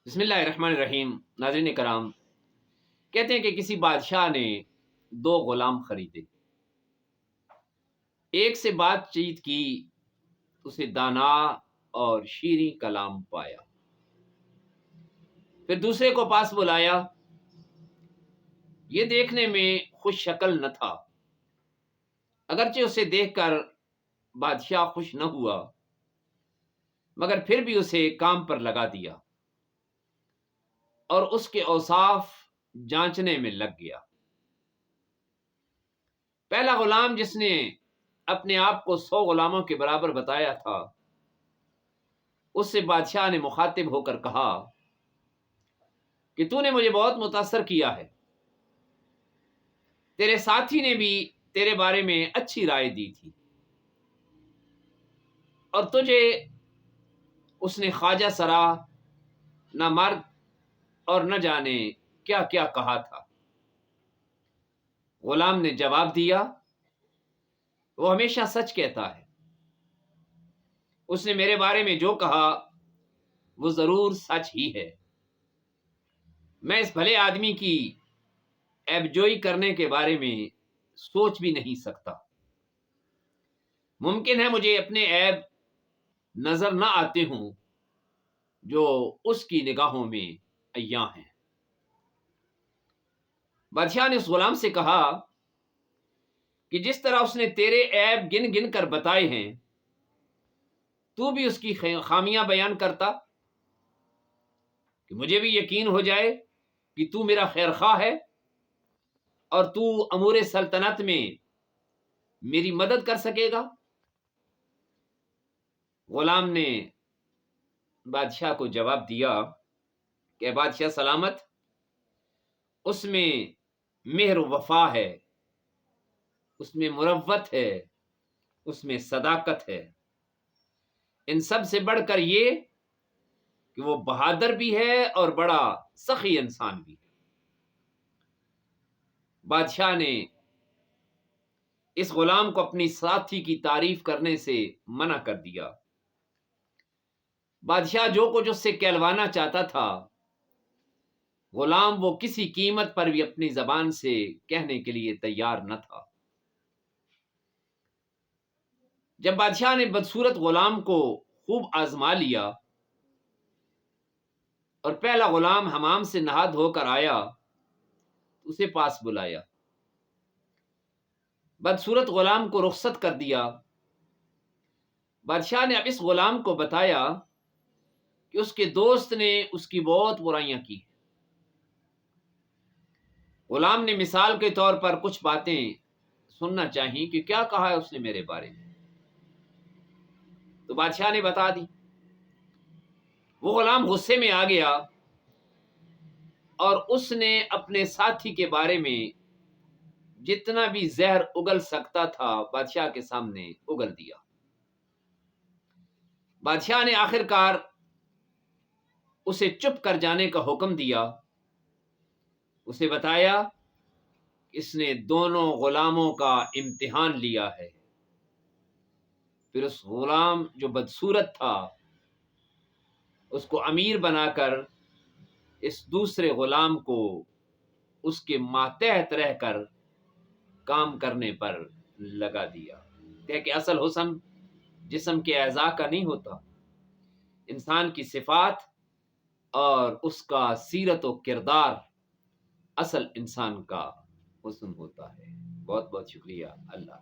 بسم اللہ الرحمن الرحیم۔ ناظرین کرام، کہتے ہیں کہ کسی بادشاہ نے دو غلام خریدے۔ ایک سے بات چیت کی، اسے دانا اور شیریں کلام پایا۔ پھر دوسرے کو پاس بلایا، یہ دیکھنے میں خوش شکل نہ تھا، اگرچہ اسے دیکھ کر بادشاہ خوش نہ ہوا، مگر پھر بھی اسے کام پر لگا دیا اور اس کے اوصاف جانچنے میں لگ گیا۔ پہلا غلام جس نے اپنے آپ کو 100 غلاموں کے برابر بتایا تھا، اس سے بادشاہ نے مخاطب ہو کر کہا کہ تو نے مجھے بہت متاثر کیا ہے، تیرے ساتھی نے بھی تیرے بارے میں اچھی رائے دی تھی، اور تجھے اس نے خواجہ سرا، نہ مرد اور نہ جانے کیا کیا کہا تھا۔ غلام نے جواب دیا، وہ ہمیشہ سچ کہتا ہے، اس نے میرے بارے میں جو کہا وہ ضرور سچ ہی ہے۔ میں اس بھلے آدمی کی عیب جوئی کرنے کے بارے میں سوچ بھی نہیں سکتا۔ ممکن ہے مجھے اپنے عیب نظر نہ آتے ہوں جو اس کی نگاہوں میں عیاں ہیں۔ بادشاہ نے اس غلام سے کہا کہ جس طرح اس نے تیرے عیب گن گن کر بتائے ہیں، تو بھی اس کی خامیاں بیان کرتا کہ مجھے بھی یقین ہو جائے کہ تو میرا خیر خواہ ہے اور تو امور سلطنت میں میری مدد کر سکے گا۔ غلام نے بادشاہ کو جواب دیا کہ بادشاہ سلامت، اس میں مہر و وفا ہے، اس میں مروت ہے، اس میں صداقت ہے، ان سب سے بڑھ کر یہ کہ وہ بہادر بھی ہے اور بڑا سخی انسان بھی ہے۔ بادشاہ نے اس غلام کو اپنی ساتھی کی تعریف کرنے سے منع کر دیا۔ بادشاہ جو کچھ اس سے کہلوانا چاہتا تھا، غلام وہ کسی قیمت پر بھی اپنی زبان سے کہنے کے لیے تیار نہ تھا۔ جب بادشاہ نے بدصورت غلام کو خوب آزما لیا اور پہلا غلام حمام سے نہا دھو کر آیا، اسے پاس بلایا، بدصورت غلام کو رخصت کر دیا۔ بادشاہ نے اب اس غلام کو بتایا کہ اس کے دوست نے اس کی بہت برائیاں کی۔ غلام نے مثال کے طور پر کچھ باتیں سننا چاہیے کہ کیا کہا ہے اس نے میرے بارے میں، تو بادشاہ نے بتا دی۔ وہ غلام غصے میں آ گیا اور اس نے اپنے ساتھی کے بارے میں جتنا بھی زہر اگل سکتا تھا بادشاہ کے سامنے اگل دیا۔ بادشاہ نے آخر کار اسے چپ کر جانے کا حکم دیا۔ اسے بتایا کہ اس نے دونوں غلاموں کا امتحان لیا ہے۔ پھر اس غلام جو بدصورت تھا، اس کو امیر بنا کر اس دوسرے غلام کو اس کے ماتحت رہ کر کام کرنے پر لگا دیا۔ کہ اصل حسن جسم کے اعضاء کا نہیں ہوتا، انسان کی صفات اور اس کا سیرت و کردار اصل انسان کا حسن ہوتا ہے۔ بہت بہت شکریہ۔ اللہ